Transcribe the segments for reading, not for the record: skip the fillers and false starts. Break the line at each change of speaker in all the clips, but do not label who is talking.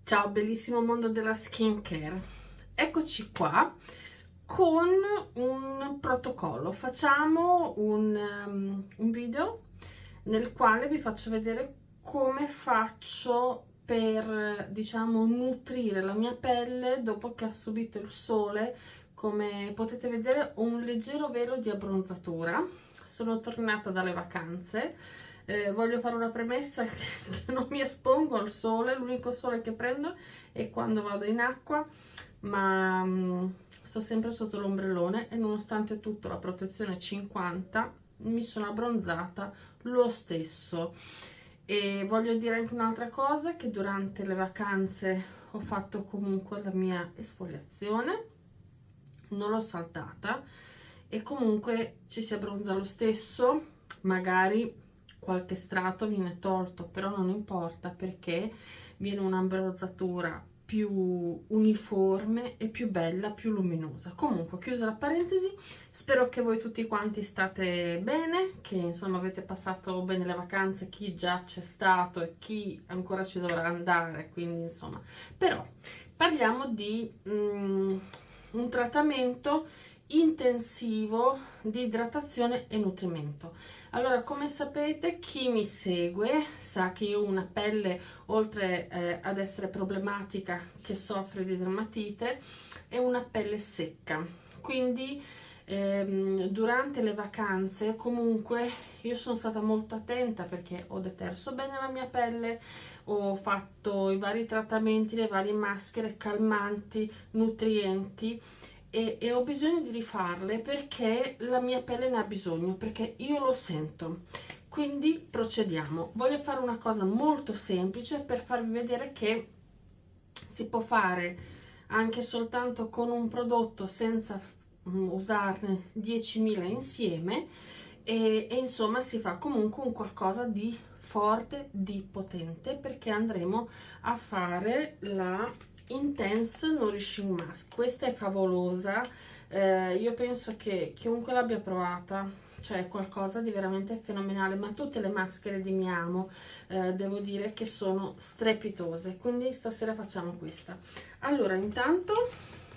Ciao bellissimo mondo della skincare, eccoci qua con un protocollo. Facciamo un video nel quale vi faccio vedere come faccio per, diciamo, nutrire la mia pelle dopo che ha subito il sole. Come potete vedere ho un leggero velo di abbronzatura, sono tornata dalle vacanze. Voglio fare una premessa che non mi espongo al sole, l'unico sole che prendo è quando vado in acqua, ma sto sempre sotto l'ombrellone e nonostante tutto la protezione 50 mi sono abbronzata lo stesso. E voglio dire anche un'altra cosa, che durante le vacanze ho fatto comunque la mia esfoliazione, non l'ho saltata e comunque ci si abbronza lo stesso, magari qualche strato viene tolto, però non importa perché viene un'abbronzatura più uniforme e più bella, più luminosa. Comunque, chiusa la parentesi, spero che voi tutti quanti state bene, che insomma avete passato bene le vacanze, chi già c'è stato e chi ancora ci dovrà andare, quindi insomma. Però parliamo di un trattamento intensivo di idratazione e nutrimento. Allora, come sapete, chi mi segue sa che io ho una pelle, oltre ad essere problematica, che soffre di dermatite, è una pelle secca. Quindi durante le vacanze comunque io sono stata molto attenta perché ho deterso bene la mia pelle, ho fatto i vari trattamenti, le varie maschere calmanti, nutrienti, e ho bisogno di rifarle perché la mia pelle ne ha bisogno, perché io lo sento. Quindi procediamo. Voglio fare una cosa molto semplice per farvi vedere che si può fare anche soltanto con un prodotto senza usarne 10.000 insieme e insomma si fa comunque un qualcosa di forte, di potente, perché andremo a fare la Intense Nourishing Mask. Questa è favolosa, io penso che chiunque l'abbia provata, cioè qualcosa di veramente fenomenale, ma tutte le maschere di Miamo devo dire che sono strepitose, quindi stasera facciamo questa. Allora, intanto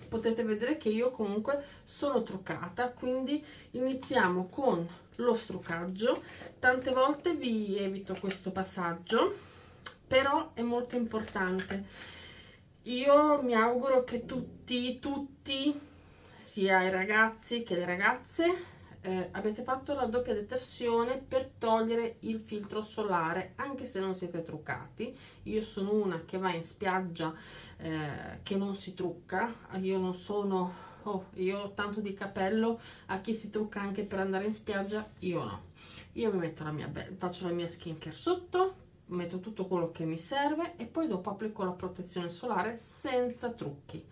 potete vedere che io comunque sono truccata, quindi iniziamo con lo struccaggio. Tante volte vi evito questo passaggio, però è molto importante. Io mi auguro che tutti, sia i ragazzi che le ragazze, avete fatto la doppia detersione per togliere il filtro solare, anche se non siete truccati. Io sono una che va in spiaggia, che non si trucca. Io non sono... Oh, io ho tanto di capello, a chi si trucca anche per andare in spiaggia, io no. Io mi metto faccio la mia skincare sotto, metto tutto quello che mi serve e poi dopo applico la protezione solare senza trucchi.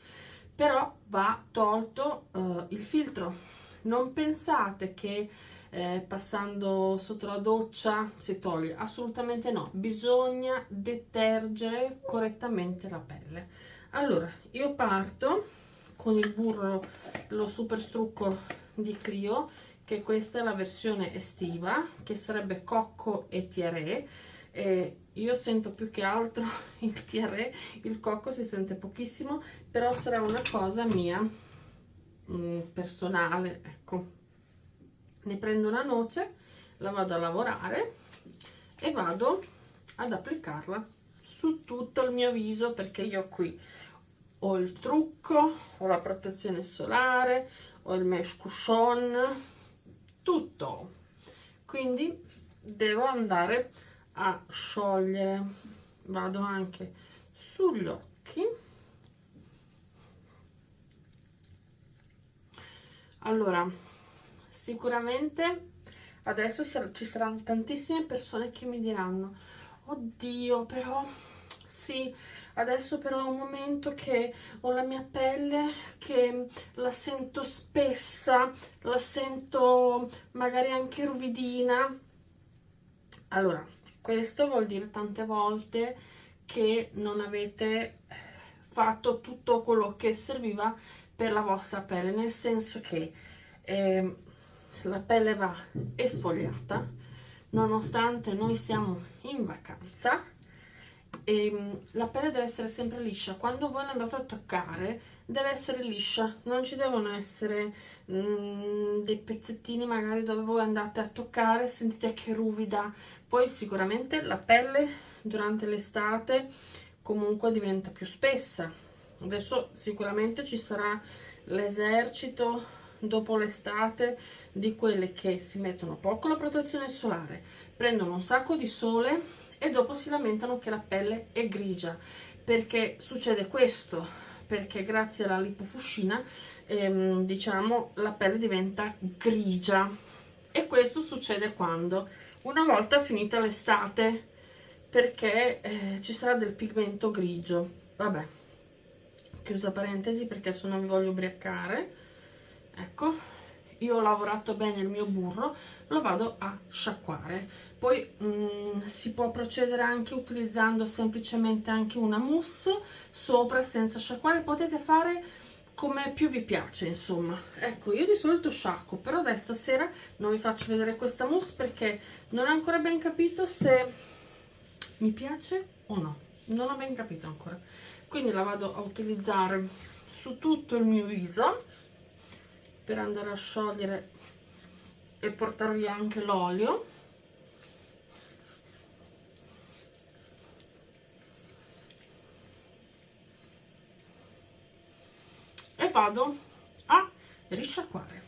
Però va tolto il filtro. Non pensate che passando sotto la doccia si toglie, assolutamente no, bisogna detergere correttamente la pelle. Allora, io parto con il burro, lo super strucco di Clio, che questa è la versione estiva, che sarebbe cocco e tiare. Io sento più che altro il tiare, il cocco si sente pochissimo, però sarà una cosa mia personale, ecco. Ne prendo una noce, la vado a lavorare e vado ad applicarla su tutto il mio viso, perché io qui ho il trucco, ho la protezione solare, ho il mesh cushion, tutto. Quindi devo andare a sciogliere. Vado anche sugli occhi. Allora, sicuramente adesso ci saranno tantissime persone che mi diranno: oddio, però sì, adesso però è un momento che ho la mia pelle che la sento spessa, la sento magari anche ruvidina. Allora, questo vuol dire tante volte che non avete fatto tutto quello che serviva per la vostra pelle, nel senso che la pelle va esfoliata, nonostante noi siamo in vacanza, e la pelle deve essere sempre liscia. Quando voi andate a toccare deve essere liscia, non ci devono essere dei pezzettini magari dove voi andate a toccare, sentite che ruvida. Poi sicuramente la pelle durante l'estate comunque diventa più spessa. Adesso sicuramente ci sarà l'esercito dopo l'estate di quelle che si mettono poco la protezione solare, prendono un sacco di sole e dopo si lamentano che la pelle è grigia. Perché succede questo? Perché grazie alla lipofuscina diciamo la pelle diventa grigia, e questo succede quando una volta finita l'estate, perché ci sarà del pigmento grigio. Vabbè, chiusa parentesi perché se no vi voglio ubriacare. Ecco, io ho lavorato bene il mio burro, lo vado a sciacquare. Poi si può procedere anche utilizzando semplicemente anche una mousse sopra senza sciacquare, potete fare come più vi piace, insomma. Ecco, io di solito sciacquo, però dai, stasera non vi faccio vedere questa mousse perché non ho ancora ben capito se mi piace o no, non ho ben capito ancora, quindi la vado a utilizzare su tutto il mio viso per andare a sciogliere e portare via anche l'olio. E vado a risciacquare.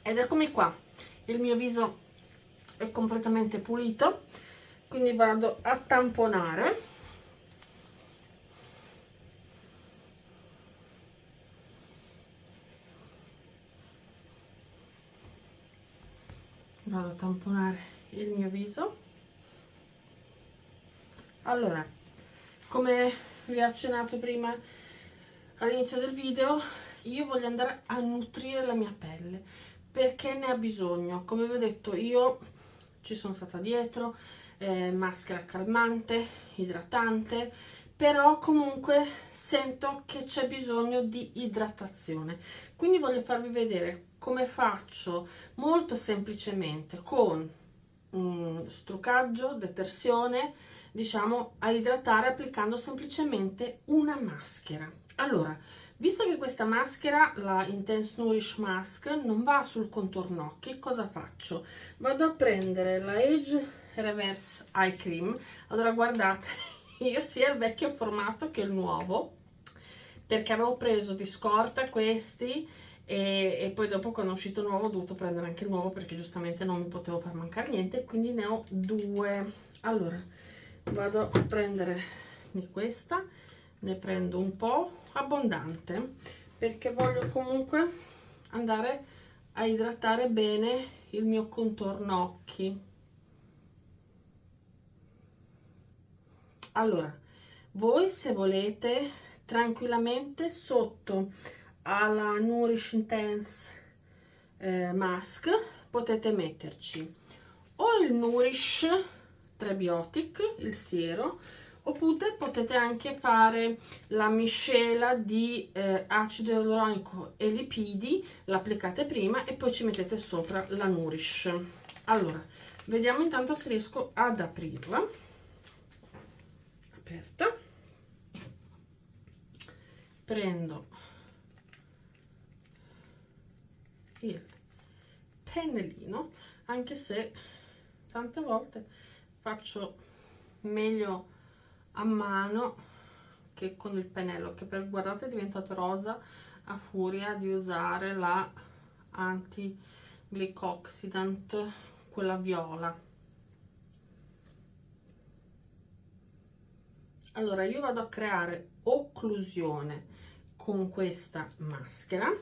Ed eccomi qua, il mio viso è completamente pulito, quindi vado a tamponare. Vado a tamponare il mio viso. Allora, come vi ho accennato prima all'inizio del video, io voglio andare a nutrire la mia pelle perché ne ha bisogno. Come vi ho detto, io ci sono stata dietro, maschera calmante, idratante, però comunque sento che c'è bisogno di idratazione, quindi voglio farvi vedere come faccio molto semplicemente con struccaggio, detersione, diciamo, a idratare applicando semplicemente una maschera. Allora, visto che questa maschera, la Intense Nourish Mask, non va sul contorno occhi, cosa faccio? Vado a prendere la Age Reverse Eye Cream. Allora, guardate, io sia il vecchio formato che il nuovo, perché avevo preso di scorta questi e poi dopo quando è uscito il nuovo ho dovuto prendere anche il nuovo perché giustamente non mi potevo far mancare niente, quindi ne ho due. Allora, vado a prendere di questa, ne prendo un po' abbondante perché voglio comunque andare a idratare bene il mio contorno occhi. Allora, voi se volete tranquillamente sotto alla Nourish Intense Mask potete metterci o il Nourish 3 Biotic, il siero, oppure potete anche fare la miscela di acido ialuronico e lipidi, l'applicate prima e poi ci mettete sopra la Nourish. Allora, vediamo intanto se riesco ad aprirla. Aperta. Prendo il pennellino, anche se tante volte faccio meglio a mano che con il pennello, che per guardate è diventato rosa a furia di usare la anti glycoxidant, quella viola. Allora io vado a creare occlusione con questa maschera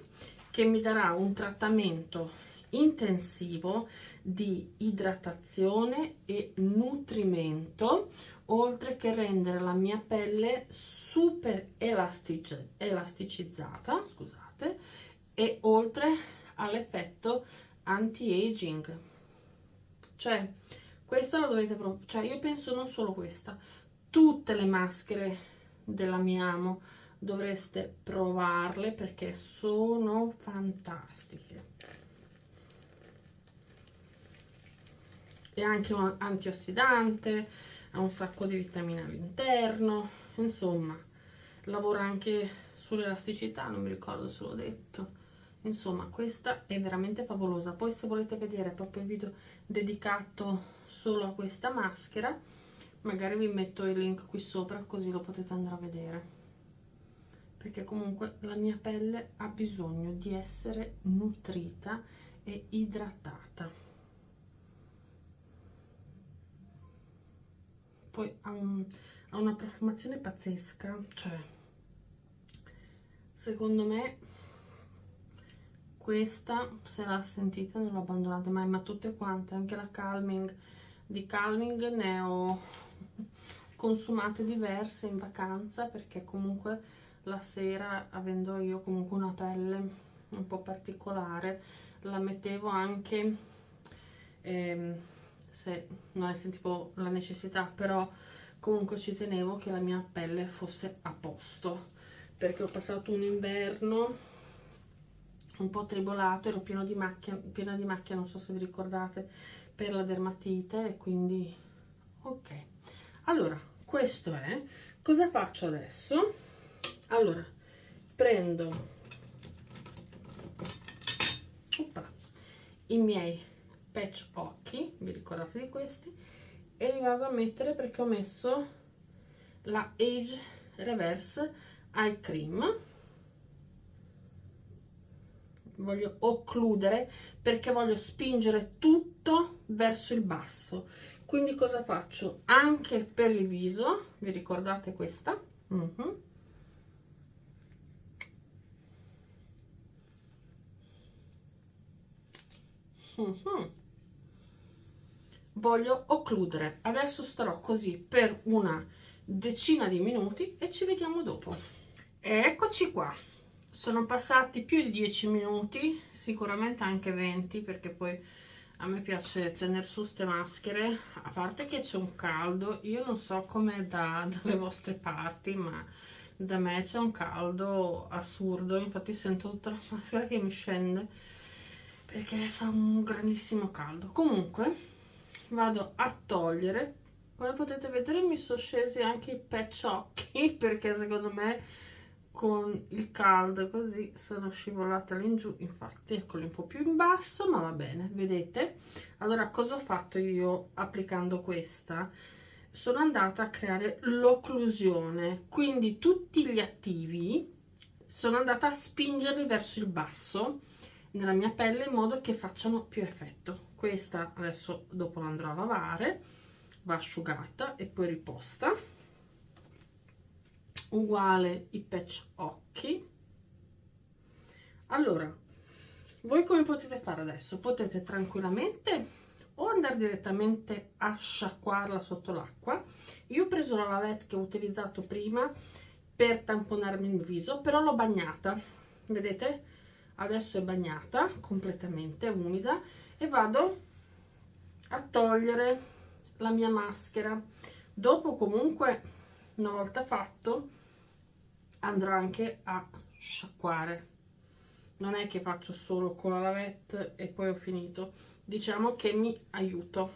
che mi darà un trattamento intensivo di idratazione e nutrimento, oltre che rendere la mia pelle super elasticizzata, scusate, e oltre all'effetto anti-aging. Cioè, questa la dovete provare, cioè io penso non solo questa, tutte le maschere della Mia Amo dovreste provarle perché sono fantastiche. È anche un antiossidante, ha un sacco di vitamine all'interno, insomma, lavora anche sull'elasticità, non mi ricordo se l'ho detto. Insomma, questa è veramente favolosa. Poi se volete vedere proprio il video dedicato solo a questa maschera, magari vi metto il link qui sopra così lo potete andare a vedere, perché comunque la mia pelle ha bisogno di essere nutrita e idratata. Poi ha una profumazione pazzesca, cioè secondo me questa, se la sentite, non l'abbandonate mai, ma tutte quante, anche la Calming. Di Calming ne ho consumate diverse in vacanza, perché comunque la sera, avendo io comunque una pelle un po' particolare, la mettevo anche se non ne sentivo la necessità, però comunque ci tenevo che la mia pelle fosse a posto, perché ho passato un inverno un po' tribolato, ero piena di macchia, non so se vi ricordate, per la dermatite, e quindi ok. Allora, questo è. Cosa faccio adesso? Allora, prendo i miei patch occhi, vi ricordate di questi, e li vado a mettere perché ho messo la Age Reverse Eye Cream. Voglio occludere perché voglio spingere tutto verso il basso. Quindi cosa faccio? Anche per il viso, vi ricordate questa? Voglio occludere. Adesso starò così per una decina di minuti e ci vediamo dopo. Eccoci qua. Sono passati più di 10 minuti, sicuramente anche 20, perché poi a me piace tenere su ste maschere, a parte che c'è un caldo. Io non so com'è dalle vostre parti, ma da me c'è un caldo assurdo, infatti sento tutta la maschera che mi scende perché fa un grandissimo caldo. Comunque vado a togliere, come potete vedere mi sono scesi anche i patch occhi perché secondo me con il caldo così sono scivolata all'ingiù, infatti eccoli un po' più in basso, ma va bene, vedete? Allora, cosa ho fatto io applicando questa? Sono andata a creare l'occlusione, quindi tutti gli attivi sono andata a spingerli verso il basso nella mia pelle in modo che facciano più effetto. Questa adesso dopo la andrò a lavare, va asciugata e poi riposta. Uguale i patch occhi. Allora, voi come potete fare adesso? Potete tranquillamente o andare direttamente a sciacquarla sotto l'acqua. Io ho preso la lavette che ho utilizzato prima per tamponarmi il viso, però l'ho bagnata, vedete? Adesso è bagnata completamente, umida, e vado a togliere la mia maschera. Dopo comunque, una volta fatto, andrò anche a sciacquare. Non è che faccio solo con la lavette e poi ho finito, diciamo che mi aiuto.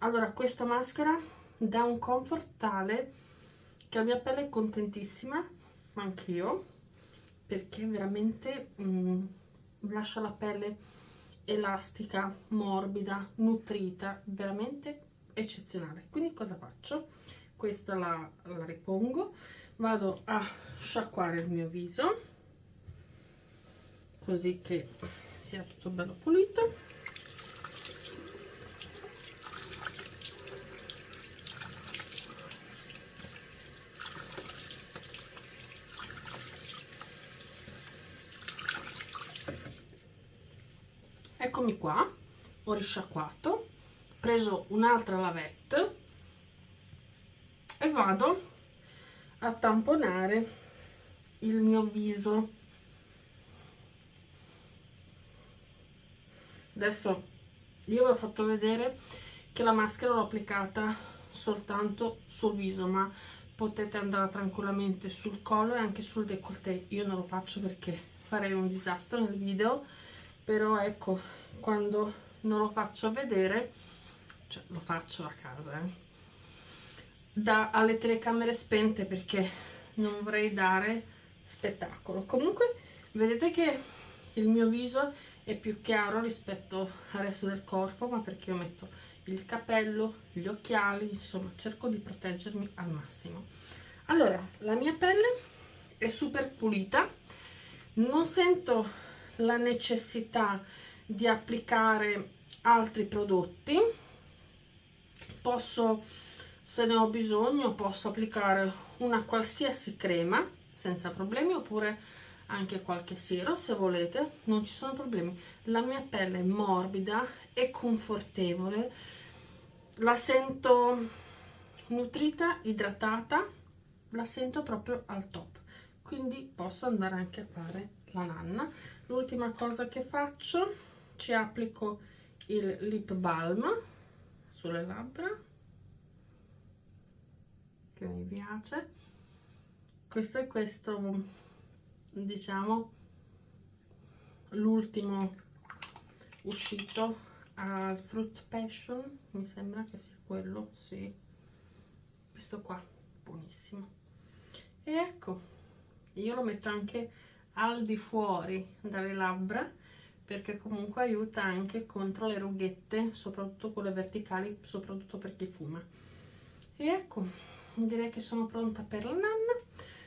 Allora, questa maschera dà un comfort tale che la mia pelle è contentissima, anch'io, perché veramente lascia la pelle elastica, morbida, nutrita, veramente eccezionale. Quindi cosa faccio? Questa la ripongo, vado a sciacquare il mio viso così che sia tutto bello pulito. eccomi qua, ho risciacquato, ho preso un'altra lavette e vado a tamponare il mio viso. Adesso io vi ho fatto vedere che la maschera l'ho applicata soltanto sul viso, ma potete andare tranquillamente sul collo e anche sul décolleté. Io non lo faccio perché farei un disastro nel video, però ecco, quando non lo faccio vedere, cioè lo faccio a casa, alle telecamere spente, perché non vorrei dare spettacolo. Comunque vedete che il mio viso è più chiaro rispetto al resto del corpo, ma perché io metto il cappello, gli occhiali, insomma cerco di proteggermi al massimo. Allora, la mia pelle è super pulita, non sento la necessità di applicare altri prodotti. Posso, se ne ho bisogno, posso applicare una qualsiasi crema senza problemi, oppure anche qualche siero se volete, non ci sono problemi. La mia pelle è morbida e confortevole, la sento nutrita, idratata, la sento proprio al top, quindi posso andare anche a fare la nanna. L'ultima cosa che faccio, ci applico il lip balm sulle labbra, che mi piace. Questo diciamo l'ultimo uscito al Fruit Passion, mi sembra che sia quello, sì, questo qua, buonissimo. E ecco, io lo metto anche al di fuori dalle labbra, perché comunque aiuta anche contro le rughette, soprattutto quelle verticali, soprattutto per chi fuma. E ecco, direi che sono pronta per la nanna.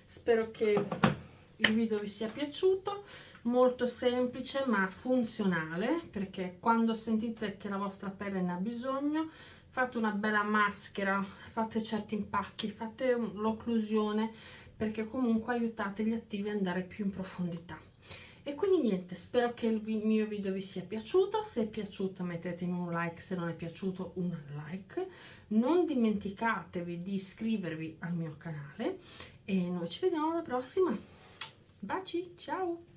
Spero che il video vi sia piaciuto, molto semplice ma funzionale, perché quando sentite che la vostra pelle ne ha bisogno, fate una bella maschera, fate certi impacchi, fate l'occlusione, perché comunque aiutate gli attivi ad andare più in profondità. E quindi niente, spero che il mio video vi sia piaciuto. Se è piaciuto mettetemi un like, se non è piaciuto un like. Non dimenticatevi di iscrivervi al mio canale e noi ci vediamo alla prossima. Baci, ciao!